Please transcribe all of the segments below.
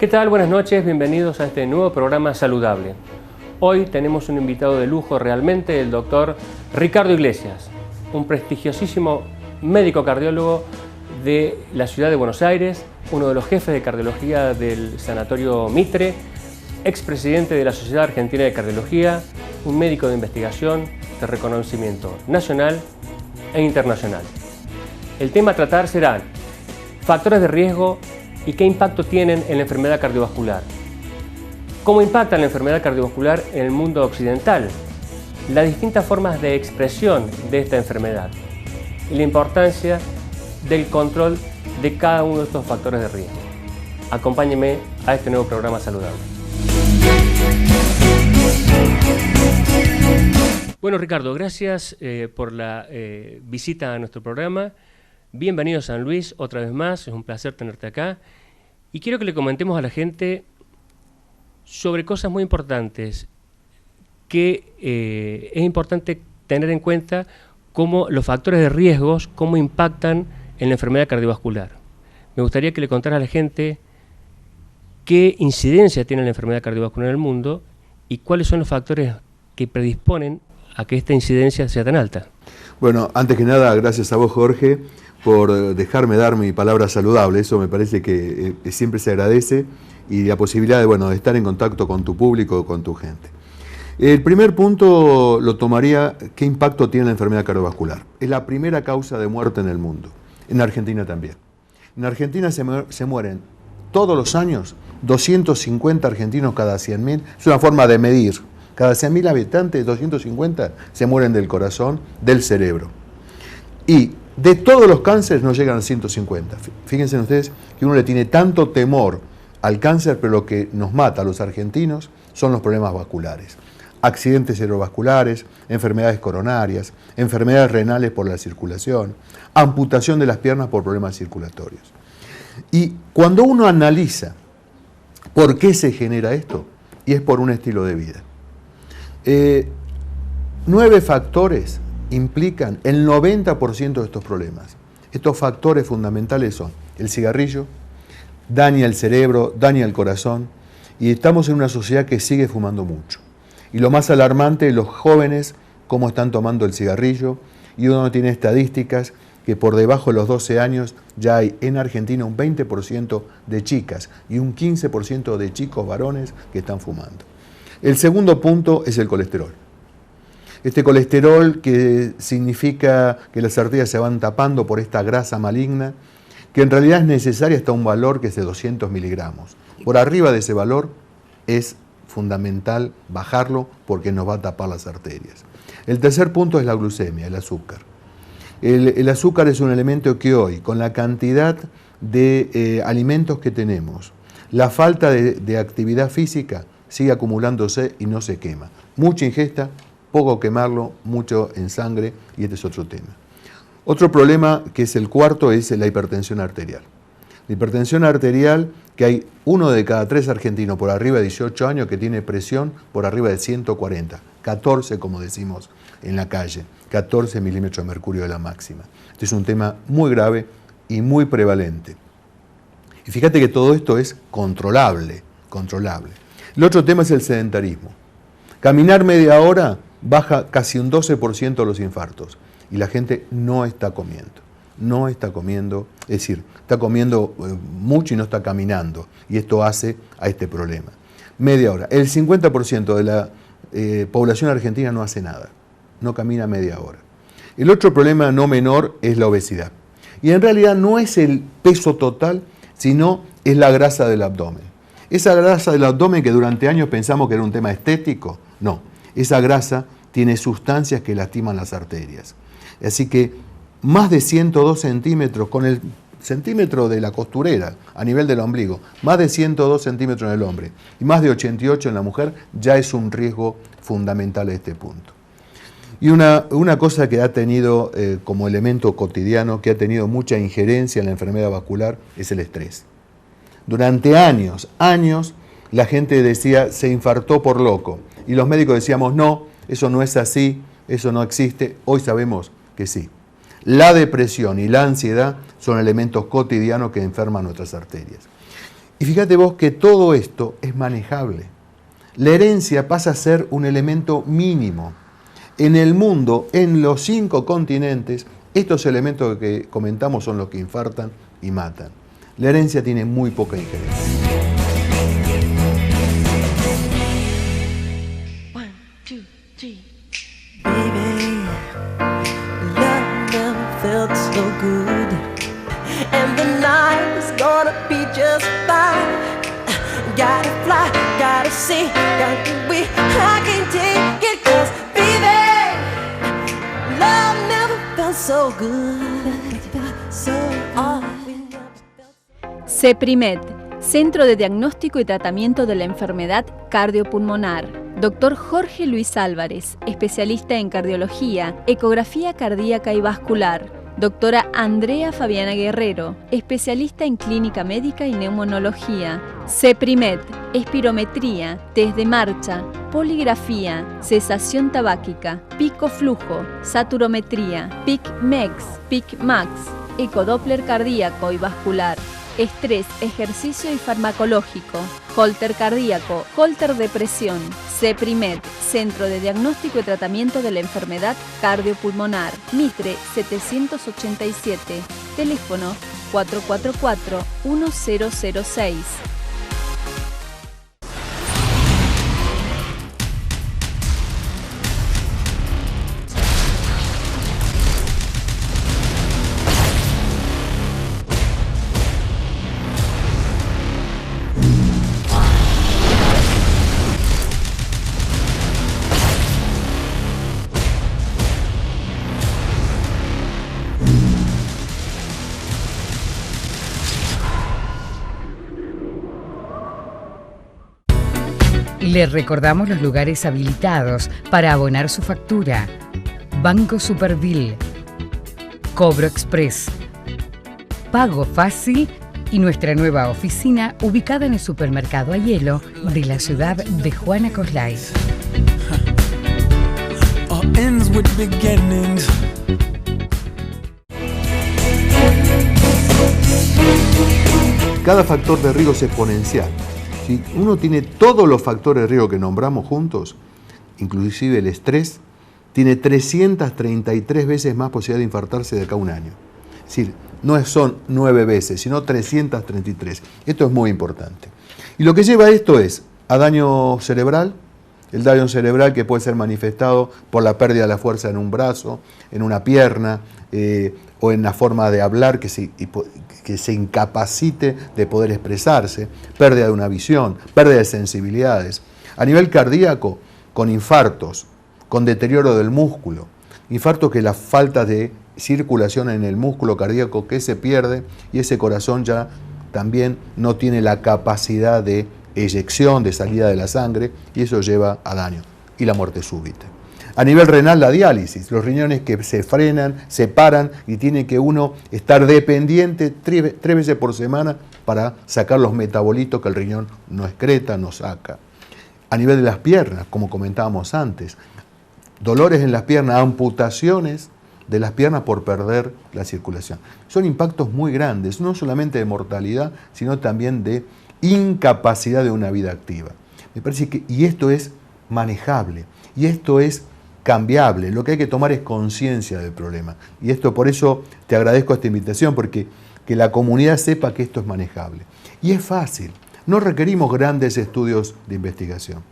¿Qué tal? Buenas noches, bienvenidos a este nuevo programa saludable. Hoy tenemos un invitado de lujo realmente, el doctor Ricardo Iglesias, un prestigiosísimo médico cardiólogo de la ciudad de Buenos Aires, uno de los jefes de cardiología del Sanatorio Mitre, expresidente de la Sociedad Argentina de Cardiología, un médico de investigación de reconocimiento nacional e internacional. El tema a tratar serán factores de riesgo y qué impacto tienen en la enfermedad cardiovascular. ¿Cómo impacta la enfermedad cardiovascular en el mundo occidental? Las distintas formas de expresión de esta enfermedad y la importancia del control de cada uno de estos factores de riesgo. Acompáñenme a este nuevo programa saludable. Bueno, Ricardo, gracias por la visita a nuestro programa. Bienvenido a San Luis otra vez más, es un placer tenerte acá. Y quiero que le comentemos a la gente sobre cosas muy importantes que es importante tener en cuenta, como los factores de riesgos, cómo impactan en la enfermedad cardiovascular. Me gustaría que le contara a la gente qué incidencia tiene la enfermedad cardiovascular en el mundo y cuáles son los factores que predisponen a que esta incidencia sea tan alta. Bueno, antes que nada, gracias a vos, Jorge, por dejarme dar mi palabra saludable. Eso me parece que siempre se agradece, y la posibilidad de estar en contacto con tu público, con tu gente. El primer punto lo tomaría: ¿qué impacto tiene la enfermedad cardiovascular? Es la primera causa de muerte en el mundo, en Argentina también. En Argentina se mueren todos los años 250 argentinos cada 100.000, es una forma de medir. Cada 100.000 habitantes, 250 se mueren del corazón, del cerebro. Y de todos los cánceres no llegan a 150. Fíjense ustedes que uno le tiene tanto temor al cáncer, pero lo que nos mata a los argentinos son los problemas vasculares. Accidentes cerebrovasculares, enfermedades coronarias, enfermedades renales por la circulación, amputación de las piernas por problemas circulatorios. Y cuando uno analiza por qué se genera esto, y es por un estilo de vida. 9 factores implican el 90% de estos problemas. Estos factores fundamentales son: el cigarrillo daña el cerebro, daña el corazón, y estamos en una sociedad que sigue fumando mucho. Y lo más alarmante, los jóvenes, cómo están tomando el cigarrillo, y uno tiene estadísticas que por debajo de los 12 años ya hay en Argentina un 20% de chicas y un 15% de chicos varones que están fumando. El segundo punto es el colesterol. Este colesterol, que significa que las arterias se van tapando por esta grasa maligna, que en realidad es necesaria hasta un valor que es de 200 miligramos. Por arriba de ese valor es fundamental bajarlo, porque nos va a tapar las arterias. El tercer punto es la glucemia, el azúcar. El azúcar es un elemento que hoy, con la cantidad de alimentos que tenemos, la falta de actividad física, sigue acumulándose y no se quema. Mucha ingesta, poco quemarlo, mucho en sangre, y este es otro tema. Otro problema, que es el cuarto, es la hipertensión arterial. La hipertensión arterial, que hay 1 de cada 3 argentinos por arriba de 18 años que tiene presión por arriba de 140, 14 como decimos en la calle, 14 milímetros de mercurio de la máxima. Este es un tema muy grave y muy prevalente. Y fíjate que todo esto es controlable. El otro tema es el sedentarismo. Caminar media hora baja casi un 12% los infartos, y la gente no está comiendo, es decir, está comiendo mucho y no está caminando, y esto hace a este problema. Media hora. El 50% de la población argentina no hace nada, no camina media hora. El otro problema no menor es la obesidad. Y en realidad no es el peso total, sino es la grasa del abdomen. Esa grasa del abdomen, que durante años pensamos que era un tema estético, no. Esa grasa tiene sustancias que lastiman las arterias. Así que más de 102 centímetros, con el centímetro de la costurera a nivel del ombligo, más de 102 centímetros en el hombre y más de 88 en la mujer, ya es un riesgo fundamental a este punto. Y una cosa que ha tenido como elemento cotidiano, que ha tenido mucha injerencia en la enfermedad vascular, es el estrés. Durante años, la gente decía: se infartó por loco. Y los médicos decíamos: no, eso no es así, eso no existe. Hoy sabemos que sí. La depresión y la ansiedad son elementos cotidianos que enferman nuestras arterias. Y fíjate vos que todo esto es manejable. La herencia pasa a ser un elemento mínimo. En el mundo, en los 5 continentes, estos elementos que comentamos son los que infartan y matan. La herencia tiene muy poca injerencia. Baby, love never felt so good, and the night is gonna be just fine. Gotta fly, gotta see, gotta be, I can't take it, 'cause baby, love never felt so good, so all we never felt. CEPRIMED, Centro de Diagnóstico y Tratamiento de la Enfermedad Cardiopulmonar. Dr. Jorge Luis Álvarez, especialista en cardiología, ecografía cardíaca y vascular. Doctora Andrea Fabiana Guerrero, especialista en clínica médica y neumonología. CEPRIMED, espirometría, test de marcha, poligrafía, cesación tabáquica, pico flujo, saturometría, PIC-MEX, PIC-MAX, ecodoppler cardíaco y vascular. Estrés, ejercicio y farmacológico, holter cardíaco, holter de presión. CEPRIMED, Centro de Diagnóstico y Tratamiento de la Enfermedad Cardiopulmonar. Mitre 787, teléfono 444-1006. Le recordamos los lugares habilitados para abonar su factura. Banco Superville, Cobro Express, Pago Fácil y nuestra nueva oficina ubicada en el supermercado Ayelo de la ciudad de Juana Coslay. Cada factor de riesgo es exponencial. Si uno tiene todos los factores de riesgo que nombramos juntos, inclusive el estrés, tiene 333 veces más posibilidad de infartarse de acá a un año. Es decir, no son 9 veces, sino 333. Esto es muy importante. Y lo que lleva a esto es a daño cerebral, el daño cerebral que puede ser manifestado por la pérdida de la fuerza en un brazo, en una pierna, o en la forma de hablar que se incapacite de poder expresarse, pérdida de una visión, pérdida de sensibilidades. A nivel cardíaco, con infartos, con deterioro del músculo, infartos que la falta de circulación en el músculo cardíaco que se pierde y ese corazón ya también no tiene la capacidad de eyección, de salida de la sangre y eso lleva a daño y la muerte súbita. A nivel renal, la diálisis, los riñones que se frenan, se paran y tiene que uno estar dependiente 3 veces por semana para sacar los metabolitos que el riñón no excreta, no saca. A nivel de las piernas, como comentábamos antes, dolores en las piernas, amputaciones de las piernas por perder la circulación. Son impactos muy grandes, no solamente de mortalidad, sino también de incapacidad de una vida activa. Me parece que, y esto es manejable, y esto es cambiable. Lo que hay que tomar es conciencia del problema. Y esto, por eso te agradezco esta invitación, porque que la comunidad sepa que esto es manejable. Y es fácil. No requerimos grandes estudios de investigación.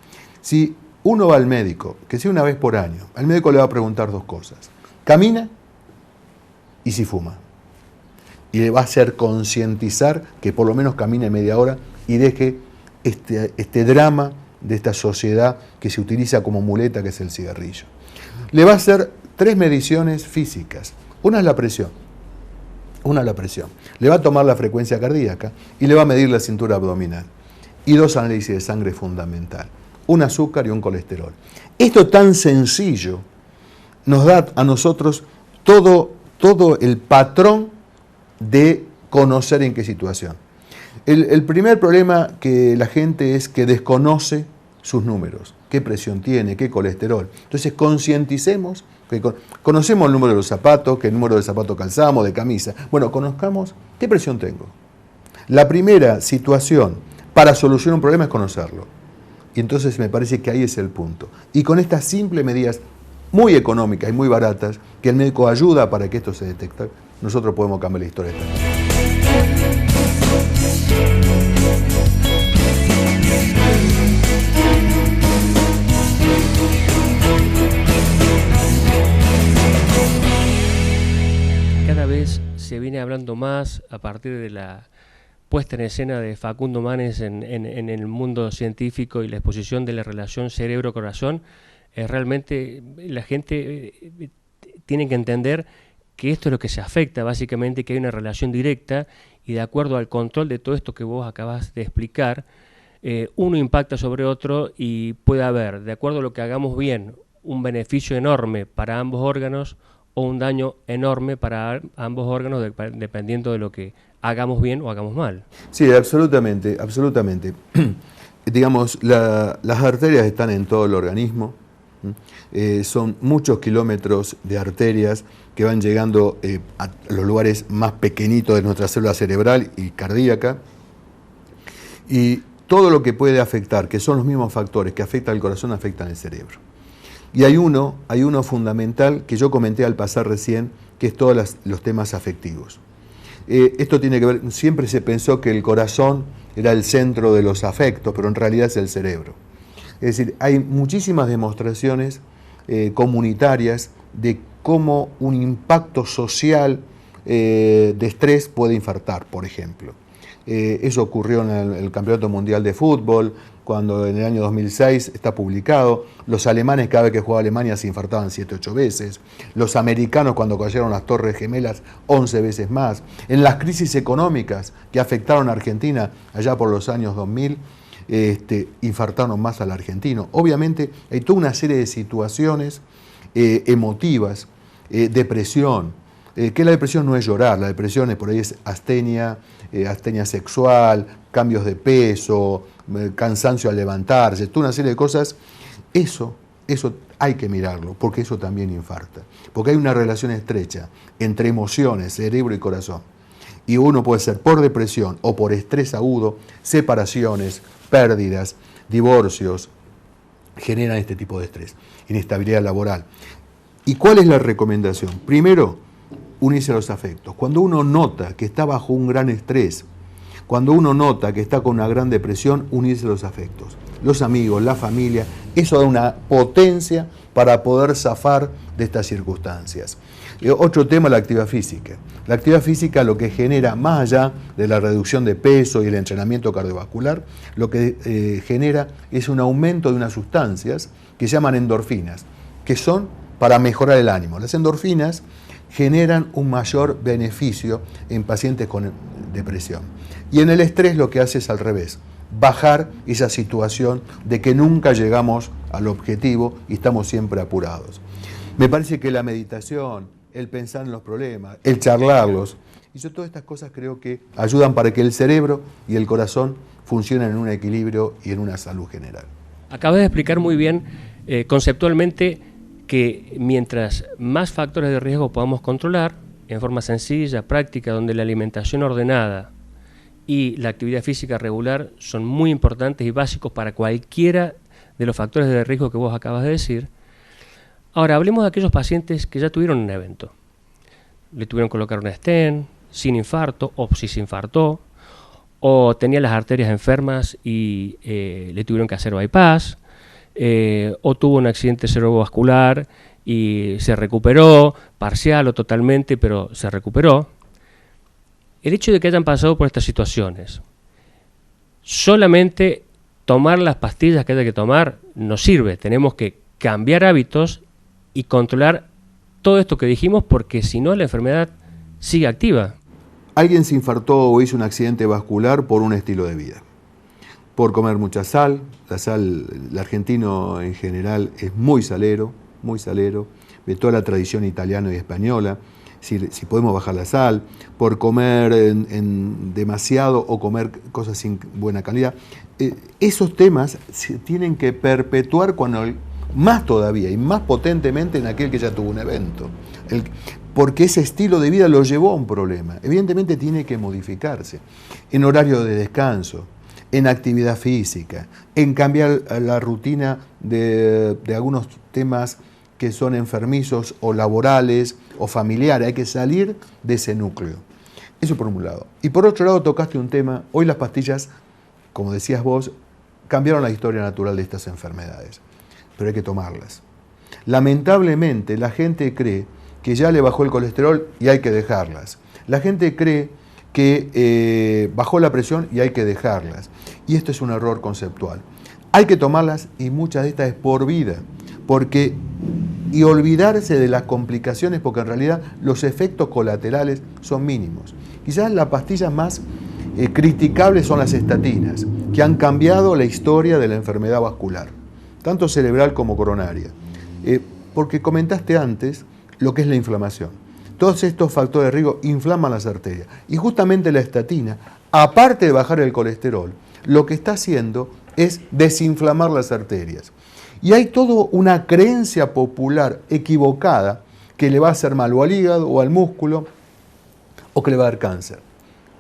Si uno va al médico, que sea una vez por año, al médico le va a preguntar 2 cosas. ¿Camina? Y si fuma. Y le va a hacer concientizar que por lo menos camine media hora y deje este drama de esta sociedad que se utiliza como muleta, que es el cigarrillo. Le va a hacer 3 mediciones físicas. Una es la presión. Le va a tomar la frecuencia cardíaca y le va a medir la cintura abdominal. Y 2 análisis de sangre fundamental. Un azúcar y un colesterol. Esto tan sencillo nos da a nosotros todo el patrón de conocer en qué situación. El primer problema que la gente es que desconoce sus números, qué presión tiene, qué colesterol. Entonces concienticemos, que conocemos el número de los zapatos, qué número de zapato calzamos, de camisa. Bueno, conozcamos qué presión tengo. La primera situación para solucionar un problema es conocerlo. Y entonces me parece que ahí es el punto. Y con estas simples medidas muy económicas y muy baratas, que el médico ayuda para que esto se detecte, nosotros podemos cambiar la historia de esta manera. Cada vez se viene hablando más a partir de la puesta en escena de Facundo Manes en el mundo científico y la exposición de la relación cerebro-corazón. Realmente la gente tiene que entender que esto es lo que se afecta, básicamente, que hay una relación directa y de acuerdo al control de todo esto que vos acabas de explicar, uno impacta sobre otro y puede haber, de acuerdo a lo que hagamos bien, un beneficio enorme para ambos órganos o un daño enorme para ambos órganos dependiendo de lo que hagamos bien o hagamos mal. Sí, absolutamente, absolutamente. Digamos, las arterias están en todo el organismo. Son muchos kilómetros de arterias que van llegando a los lugares más pequeñitos de nuestra célula cerebral y cardíaca. Y todo lo que puede afectar, que son los mismos factores que afectan al corazón, afectan al cerebro. Y hay uno fundamental que yo comenté al pasar recién, que es todos los temas afectivos. Esto tiene que ver, siempre se pensó que el corazón era el centro de los afectos, pero en realidad es el cerebro. Es decir, hay muchísimas demostraciones comunitarias de cómo un impacto social de estrés puede infartar, por ejemplo. Eso ocurrió en el Campeonato Mundial de Fútbol, cuando en el año 2006 está publicado. Los alemanes, cada vez que jugaba Alemania, se infartaban 7 u 8 veces. Los americanos, cuando cayeron las Torres Gemelas, 11 veces más. En las crisis económicas que afectaron a Argentina allá por los años 2000, infartaron más al argentino. Obviamente hay toda una serie de situaciones emotivas, depresión, que la depresión no es llorar, la depresión por ahí es astenia sexual, cambios de peso, cansancio al levantarse, toda una serie de cosas. Eso hay que mirarlo, porque eso también infarta, porque hay una relación estrecha entre emociones, cerebro y corazón. Y uno puede ser por depresión o por estrés agudo, separaciones, pérdidas, divorcios, generan este tipo de estrés, inestabilidad laboral. ¿Y cuál es la recomendación? Primero, unirse a los afectos. Cuando uno nota que está bajo un gran estrés, cuando uno nota que está con una gran depresión, unirse a los afectos. Los amigos, la familia, eso da una potencia para poder zafar de estas circunstancias. Otro tema, la actividad física. La actividad física lo que genera, más allá de la reducción de peso y el entrenamiento cardiovascular, lo que genera es un aumento de unas sustancias que se llaman endorfinas, que son para mejorar el ánimo. Las endorfinas generan un mayor beneficio en pacientes con depresión. Y en el estrés lo que hace es al revés, bajar esa situación de que nunca llegamos al objetivo y estamos siempre apurados. Me parece que la meditación, el pensar en los problemas, el charlarlos, y yo todas estas cosas creo que ayudan para que el cerebro y el corazón funcionen en un equilibrio y en una salud general. Acabas de explicar muy bien conceptualmente que mientras más factores de riesgo podamos controlar, en forma sencilla, práctica, donde la alimentación ordenada y la actividad física regular son muy importantes y básicos para cualquiera de los factores de riesgo que vos acabas de decir. Ahora, hablemos de aquellos pacientes que ya tuvieron un evento. Le tuvieron que colocar un stent, sin infarto, o si se infartó, o tenía las arterias enfermas y le tuvieron que hacer bypass, o tuvo un accidente cerebrovascular y se recuperó, parcial o totalmente, pero se recuperó. El hecho de que hayan pasado por estas situaciones, solamente tomar las pastillas que haya que tomar no sirve. Tenemos que cambiar hábitos y controlar todo esto que dijimos, porque si no la enfermedad sigue activa. Alguien se infartó o hizo un accidente vascular por un estilo de vida. Por comer mucha sal. La sal, el argentino en general es muy salero, de toda la tradición italiana y española. Si podemos bajar la sal, por comer en demasiado o comer cosas sin buena calidad. Esos temas se tienen que perpetuar cuando más todavía y más potentemente en aquel que ya tuvo un evento. porque ese estilo de vida lo llevó a un problema. Evidentemente tiene que modificarse en horario de descanso, en actividad física, en cambiar la rutina de algunos temas que son enfermizos o laborales o familiares. Hay que salir de ese núcleo. Eso por un lado. Y por otro lado tocaste un tema, hoy las pastillas, como decías vos, cambiaron la historia natural de estas enfermedades, pero hay que tomarlas. Lamentablemente la gente cree que ya le bajó el colesterol y hay que dejarlas. La gente cree que bajó la presión y hay que dejarlas. Y esto es un error conceptual. Hay que tomarlas y muchas de estas es por vida, y olvidarse de las complicaciones, porque en realidad los efectos colaterales son mínimos. Quizás las pastillas más criticables son las estatinas, que han cambiado la historia de la enfermedad vascular, tanto cerebral como coronaria. Porque comentaste antes lo que es la inflamación. Todos estos factores de riesgo inflaman las arterias. Y justamente la estatina, aparte de bajar el colesterol, lo que está haciendo es desinflamar las arterias. Y hay toda una creencia popular equivocada que le va a hacer mal o al hígado o al músculo o que le va a dar cáncer.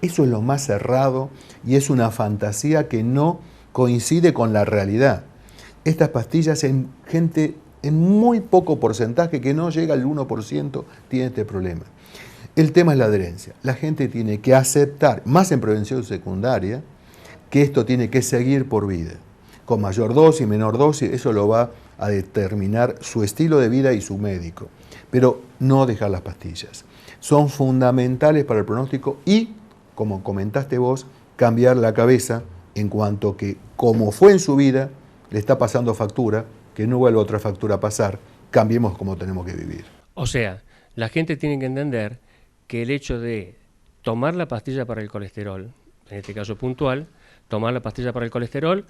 Eso es lo más errado y es una fantasía que no coincide con la realidad. Estas pastillas en gente en muy poco porcentaje, que no llega al 1%, tiene este problema. El tema es la adherencia. La gente tiene que aceptar, más en prevención secundaria, que esto tiene que seguir por vida. Con mayor dosis, menor dosis, eso lo va a determinar su estilo de vida y su médico. Pero no dejar las pastillas. Son fundamentales para el pronóstico y, como comentaste vos, cambiar la cabeza en cuanto que, como fue en su vida, le está pasando factura, que no vuelva otra factura a pasar, cambiemos como tenemos que vivir. O sea, la gente tiene que entender que el hecho de tomar la pastilla para el colesterol, en este caso puntual, tomar la pastilla para el colesterol,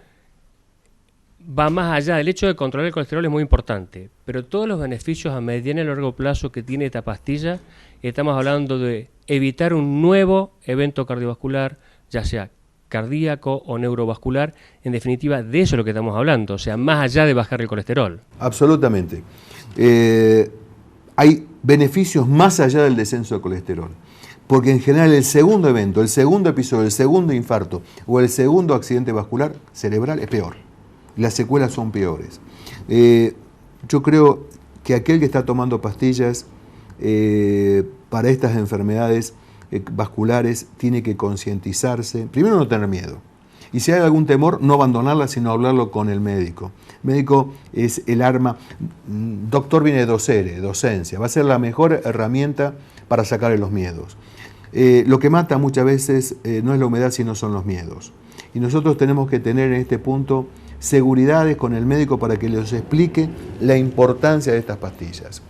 va más allá. El hecho de controlar el colesterol es muy importante, pero todos los beneficios a mediano y largo plazo que tiene esta pastilla, estamos hablando de evitar un nuevo evento cardiovascular, ya sea cardíaco o neurovascular. En definitiva, de eso es lo que estamos hablando, o sea, más allá de bajar el colesterol. Absolutamente. Hay beneficios más allá del descenso de colesterol, porque en general el segundo evento, el segundo episodio, el segundo infarto o el segundo accidente vascular cerebral es peor. Las secuelas son peores. Yo creo que aquel que está tomando pastillas para estas enfermedades vasculares tiene que concientizarse. Primero, no tener miedo. Y si hay algún temor, no abandonarla, sino hablarlo con el médico. El médico es el arma. Doctor viene de docere, docencia. Va a ser la mejor herramienta para sacarle los miedos. Lo que mata muchas veces no es la humedad, sino son los miedos. Y nosotros tenemos que tener en este punto seguridades con el médico para que les explique la importancia de estas pastillas.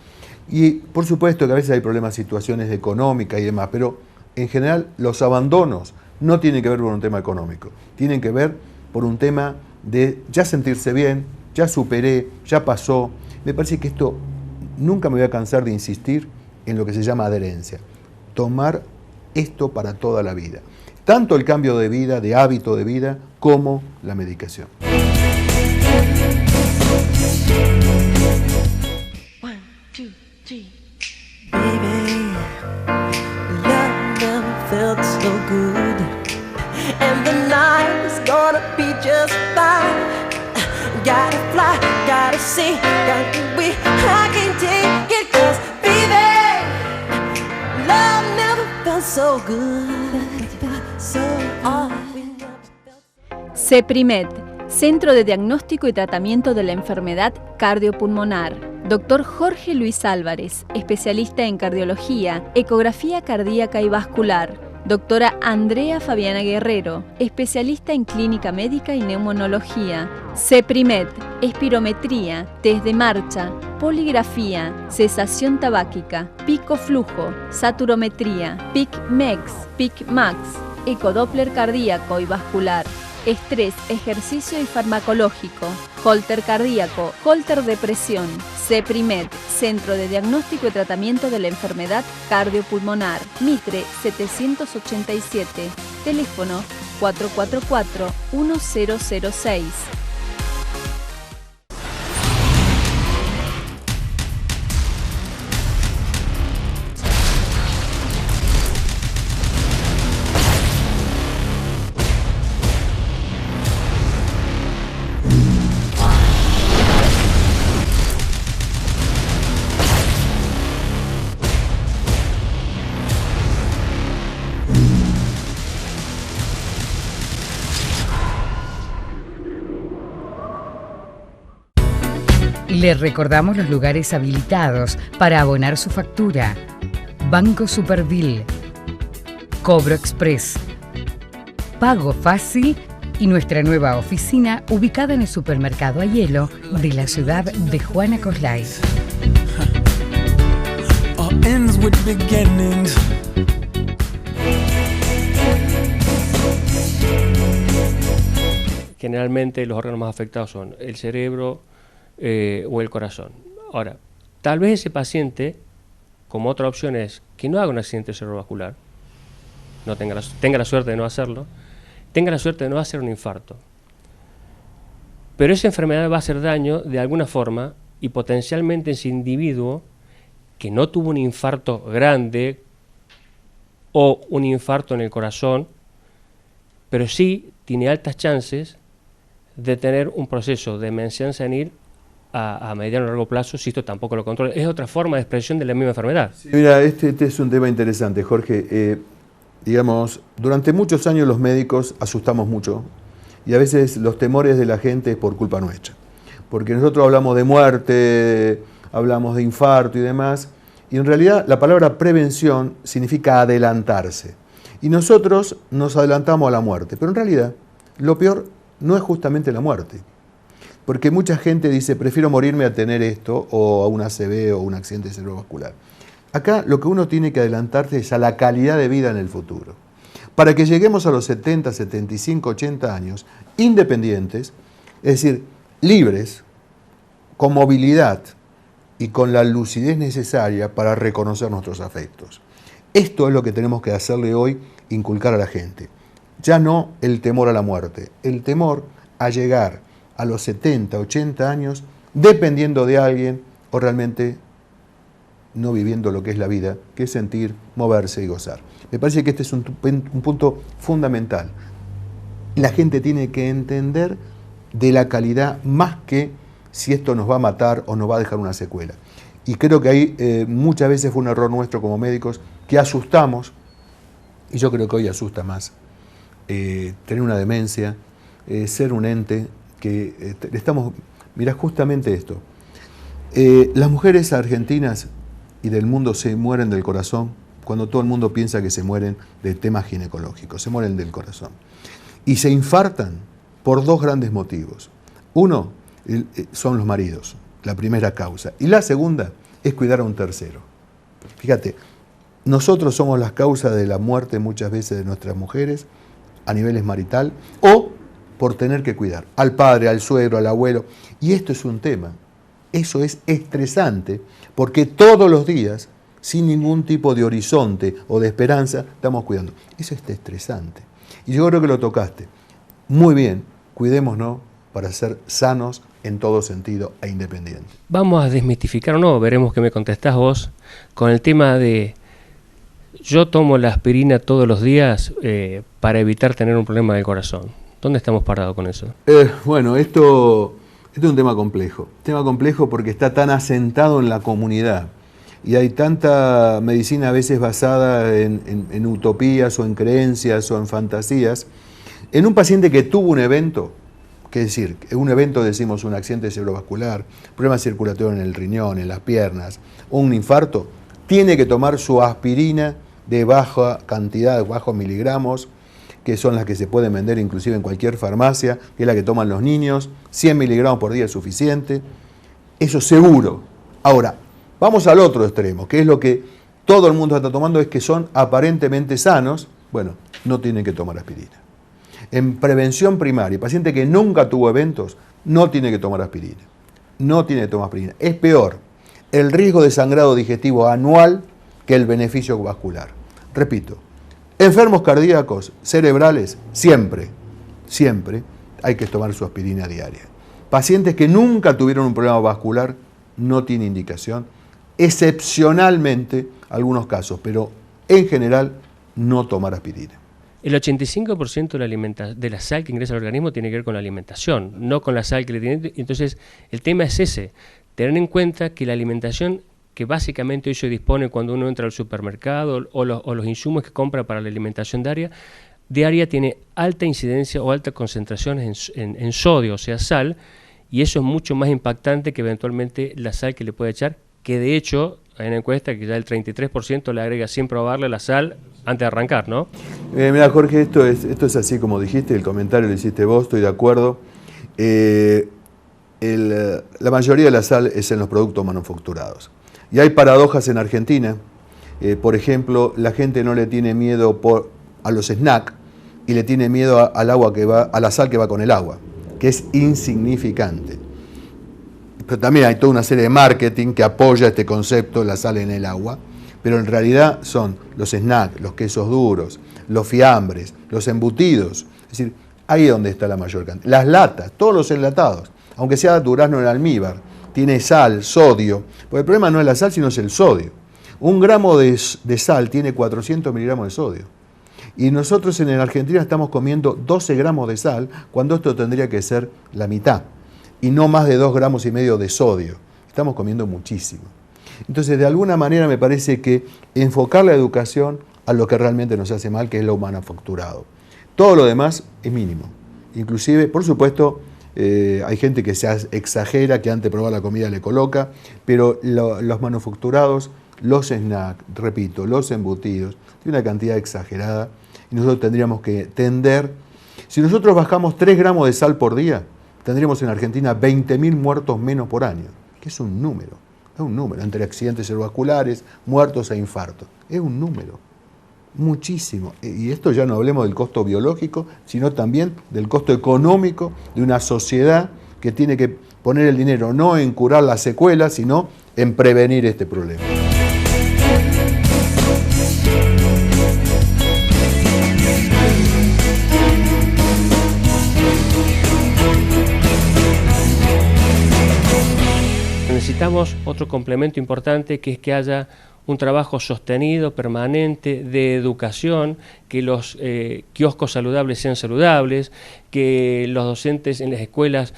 Y por supuesto que a veces hay problemas, situaciones económicas y demás, pero en general los abandonos no tienen que ver por un tema económico, tienen que ver por un tema de ya sentirse bien, ya superé, ya pasó. Me parece que esto, nunca me voy a cansar de insistir en lo que se llama adherencia, tomar esto para toda la vida, tanto el cambio de vida, de hábito de vida, como la medicación. Baby, love never felt so good, and the night is gonna be just fine. Gotta fly, gotta see, gotta be. I can't take it, 'cause baby, love never felt so good, so all we never felt. CEPRIMED, Centro de Diagnóstico y Tratamiento de la Enfermedad Cardiopulmonar. Dr. Jorge Luis Álvarez, especialista en cardiología, ecografía cardíaca y vascular. Doctora Andrea Fabiana Guerrero, especialista en clínica médica y neumonología. CEPRIMED, espirometría, test de marcha, poligrafía, cesación tabáquica, pico flujo, saturometría, PIC-MEX, PIC-MAX, ecodoppler cardíaco y vascular. Estrés, ejercicio y farmacológico, holter cardíaco, holter de presión. CEPRIMED, Centro de Diagnóstico y Tratamiento de la Enfermedad Cardiopulmonar. Mitre 787, teléfono 444-1006. Le recordamos los lugares habilitados para abonar su factura. Banco Superville, Cobro Express, Pago Fácil y nuestra nueva oficina ubicada en el supermercado Ayelo de la ciudad de Juana Coslay. Generalmente los órganos más afectados son el cerebro o el corazón. Ahora, tal vez ese paciente, como otra opción, es que no haga un accidente cerebrovascular, no tenga la suerte de no hacerlo, tenga la suerte de no hacer un infarto. Pero esa enfermedad va a hacer daño de alguna forma y potencialmente ese individuo que no tuvo un infarto grande o un infarto en el corazón, pero sí tiene altas chances de tener un proceso de demencia senil a mediano o largo plazo, si esto tampoco lo controla. Es otra forma de expresión de la misma enfermedad. Sí, mira, este es un tema interesante, Jorge. Digamos, durante muchos años los médicos asustamos mucho y a veces los temores de la gente es por culpa nuestra. Porque nosotros hablamos de muerte, hablamos de infarto y demás, y en realidad la palabra prevención significa adelantarse. Y nosotros nos adelantamos a la muerte, pero en realidad lo peor no es justamente la muerte. Porque mucha gente dice, prefiero morirme a tener esto, o a un ACV o un accidente cerebrovascular. Acá lo que uno tiene que adelantarse es a la calidad de vida en el futuro. Para que lleguemos a los 70, 75, 80 años, independientes, es decir, libres, con movilidad y con la lucidez necesaria para reconocer nuestros afectos. Esto es lo que tenemos que hacerle hoy, inculcar a la gente. Ya no el temor a la muerte, el temor a llegar a los 70, 80 años dependiendo de alguien o realmente no viviendo lo que es la vida, que es sentir, moverse y gozar. Me parece que este es un punto fundamental. La gente tiene que entender de la calidad más que si esto nos va a matar o nos va a dejar una secuela. Y creo que ahí muchas veces fue un error nuestro como médicos que asustamos, y yo creo que hoy asusta más, tener una demencia, ser un ente que estamos... Mirá, justamente esto. Las mujeres argentinas y del mundo se mueren del corazón cuando todo el mundo piensa que se mueren de temas ginecológicos, se mueren del corazón. Y se infartan por dos grandes motivos. Uno son los maridos, la primera causa. Y la segunda es cuidar a un tercero. Fíjate, nosotros somos las causas de la muerte muchas veces de nuestras mujeres a niveles marital o por tener que cuidar al padre, al suegro, al abuelo. Y esto es un tema. Eso es estresante porque todos los días, sin ningún tipo de horizonte o de esperanza, estamos cuidando. Eso es estresante. Y yo creo que lo tocaste. Muy bien, cuidémonos para ser sanos en todo sentido e independientes. Vamos a desmitificar o no, veremos qué me contestás vos, con el tema de yo tomo la aspirina todos los días para evitar tener un problema del corazón. ¿Dónde estamos parados con eso? Bueno, esto es un tema complejo. Tema complejo porque está tan asentado en la comunidad y hay tanta medicina a veces basada en utopías o en creencias o en fantasías. En un paciente que tuvo un evento, que es decir, un evento decimos un accidente cerebrovascular, problema circulatorio en el riñón, en las piernas, o un infarto, tiene que tomar su aspirina de baja cantidad, de bajos miligramos, que son las que se pueden vender inclusive en cualquier farmacia, que es la que toman los niños, 100 miligramos por día es suficiente, eso seguro. Ahora, vamos al otro extremo, que es lo que todo el mundo está tomando, es que son aparentemente sanos, bueno, no tienen que tomar aspirina. En prevención primaria, paciente que nunca tuvo eventos, no tiene que tomar aspirina. No tiene que tomar aspirina. Es peor el riesgo de sangrado digestivo anual que el beneficio vascular. Repito, enfermos cardíacos, cerebrales, siempre hay que tomar su aspirina diaria. Pacientes que nunca tuvieron un problema vascular, no tiene indicación. Excepcionalmente, algunos casos, pero en general, no tomar aspirina. El 85% de la sal que ingresa al organismo tiene que ver con la alimentación, no con la sal que le tiene. Entonces, el tema es ese, tener en cuenta que la alimentación que básicamente hoy se dispone cuando uno entra al supermercado o los insumos que compra para la alimentación diaria tiene alta incidencia o altas concentraciones en sodio, o sea, sal, y eso es mucho más impactante que eventualmente la sal que le puede echar, que de hecho hay una encuesta que ya el 33% le agrega sin probarle la sal antes de arrancar, ¿no? Mira, Jorge, esto es así como dijiste, el comentario lo hiciste vos, estoy de acuerdo. La mayoría de la sal es en los productos manufacturados. Y hay paradojas en Argentina. Por ejemplo, la gente no le tiene miedo a los snacks y le tiene miedo al agua a la sal que va con el agua, que es insignificante. Pero también hay toda una serie de marketing que apoya este concepto, la sal en el agua, pero en realidad son los snacks, los quesos duros, los fiambres, los embutidos. Es decir, ahí es donde está la mayor cantidad. Las latas, todos los enlatados, aunque sea durazno en almíbar, tiene sal, sodio, porque el problema no es la sal, sino es el sodio. 1 gramo de sal tiene 400 miligramos de sodio. Y nosotros en Argentina estamos comiendo 12 gramos de sal, cuando esto tendría que ser la mitad. Y no más de 2,5 gramos de sodio. Estamos comiendo muchísimo. Entonces, de alguna manera me parece que enfocar la educación a lo que realmente nos hace mal, que es lo manufacturado. Todo lo demás es mínimo. Inclusive, por supuesto, hay gente que se exagera, que antes de probar la comida le coloca, pero los manufacturados, los snacks, repito, los embutidos, tiene una cantidad exagerada y nosotros tendríamos que tender. Si nosotros bajamos 3 gramos de sal por día, tendríamos en Argentina 20.000 muertos menos por año, que es un número, entre accidentes cerebrovasculares, muertos e infartos, es un número, muchísimo. Y esto ya no hablemos del costo biológico, sino también del costo económico de una sociedad que tiene que poner el dinero no en curar las secuelas, sino en prevenir este problema. Necesitamos otro complemento importante, que es que haya un trabajo sostenido, permanente, de educación, que los kioscos saludables sean saludables, que los docentes en las escuelas,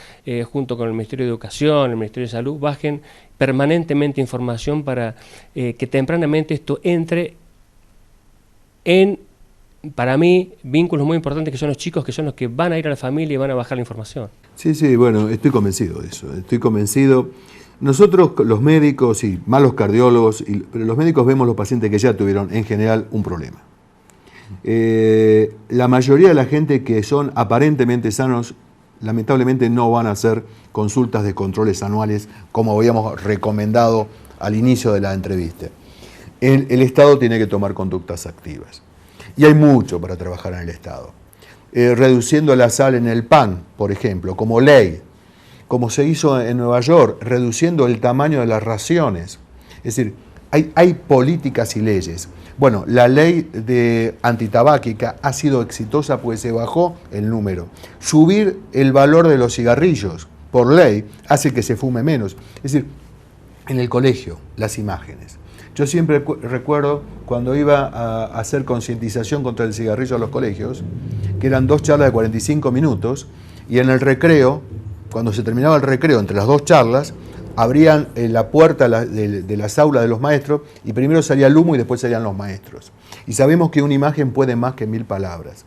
junto con el Ministerio de Educación, el Ministerio de Salud, bajen permanentemente información para que tempranamente esto entre en, para mí, vínculos muy importantes que son los chicos, que son los que van a ir a la familia y van a bajar la información. Sí, bueno, estoy convencido de eso, estoy convencido. Nosotros, los médicos y más los cardiólogos, pero los médicos vemos los pacientes que ya tuvieron en general un problema. La mayoría de la gente que son aparentemente sanos, lamentablemente no van a hacer consultas de controles anuales como habíamos recomendado al inicio de la entrevista. El Estado tiene que tomar conductas activas. Y hay mucho para trabajar en el Estado. Reduciendo la sal en el pan, por ejemplo, como ley, como se hizo en Nueva York, reduciendo el tamaño de las raciones. Es decir, hay políticas y leyes. Bueno, la ley antitabáquica ha sido exitosa porque se bajó el número. Subir el valor de los cigarrillos por ley hace que se fume menos. Es decir, en el colegio, las imágenes. Yo siempre recuerdo cuando iba a hacer concientización contra el cigarrillo a los colegios, que eran 2 charlas de 45 minutos, y en el recreo, cuando se terminaba el recreo, entre las 2 charlas, abrían la puerta de las aulas de los maestros y primero salía el humo y después salían los maestros. Y sabemos que una imagen puede más que 1000 palabras.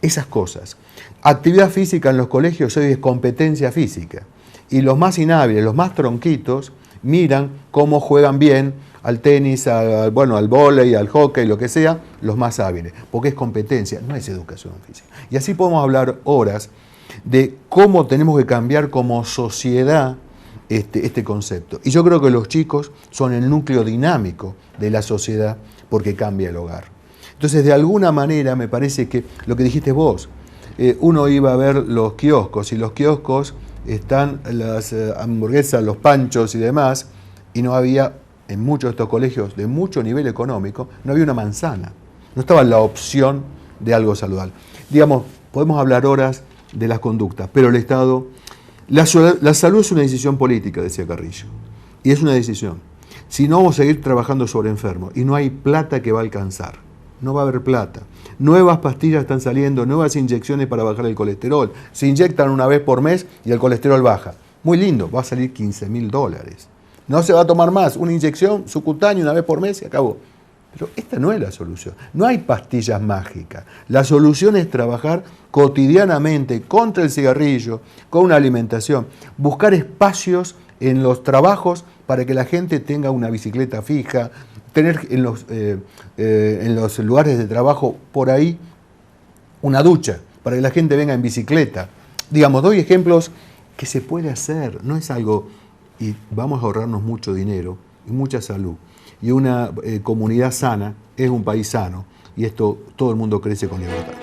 Esas cosas. Actividad física en los colegios hoy es competencia física. Y los más inhábiles, los más tronquitos, miran cómo juegan bien al tenis, al vóley, al hockey, lo que sea, los más hábiles. Porque es competencia, no es educación física. Y así podemos hablar horas de cómo tenemos que cambiar como sociedad este concepto. Y yo creo que los chicos son el núcleo dinámico de la sociedad porque cambia el hogar. Entonces, de alguna manera, me parece que lo que dijiste vos, uno iba a ver los kioscos, y los kioscos están las hamburguesas, los panchos y demás, y no había, en muchos de estos colegios de mucho nivel económico, no había una manzana. No estaba la opción de algo saludable. Digamos, podemos hablar horas de las conductas, pero el Estado... La salud es una decisión política, decía Carrillo, y es una decisión. Si no, vamos a seguir trabajando sobre enfermos, y no hay plata que va a alcanzar, no va a haber plata. Nuevas pastillas están saliendo, nuevas inyecciones para bajar el colesterol. Se inyectan una vez por mes y el colesterol baja. Muy lindo, va a salir $15.000. No se va a tomar más, una inyección subcutánea una vez por mes y acabó. Pero esta no es la solución. No hay pastillas mágicas. La solución es trabajar cotidianamente contra el cigarrillo, con una alimentación, buscar espacios en los trabajos para que la gente tenga una bicicleta fija, tener en los lugares de trabajo por ahí una ducha, para que la gente venga en bicicleta. Digamos, doy ejemplos que se puede hacer, no es algo, y vamos a ahorrarnos mucho dinero y mucha salud. Y una comunidad sana es un país sano, y esto todo el mundo crece con libertad.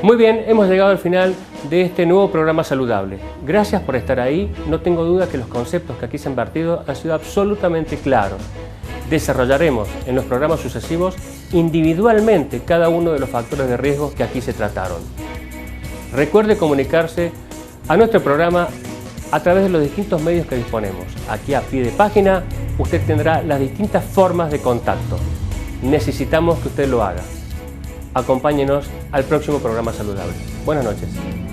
Muy bien, hemos llegado al final de este nuevo programa saludable. Gracias por estar ahí. No tengo duda que los conceptos que aquí se han vertido han sido absolutamente claros. Desarrollaremos en los programas sucesivos individualmente cada uno de los factores de riesgo que aquí se trataron. Recuerde comunicarse a nuestro programa a través de los distintos medios que disponemos. Aquí a pie de página usted tendrá las distintas formas de contacto. Necesitamos que usted lo haga. Acompáñenos al próximo programa saludable. Buenas noches.